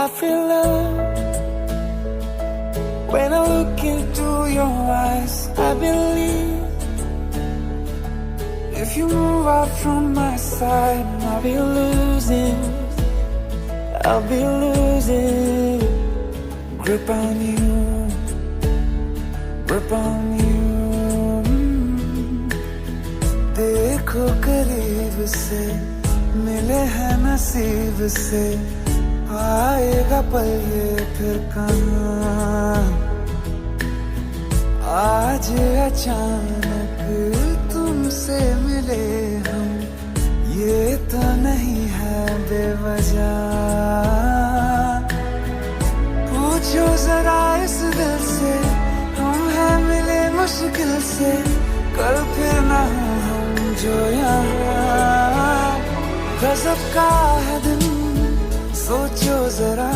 I feel love when I look into your eyes. I believe if you move out from my side, I'll be losing grip on you, grip on you. देखो करीब से मिले हैं नसीब से, आएगा पल ये फिर कहाँ। आज अचानक तुमसे मिले हम, ये तो नहीं है बेवजह। पूछो जरा इस दिल से, हम हैं मिले मुश्किल से, कल फिर ना हो हम जो यहाँ। गजब का है दिन, सोचो जरा।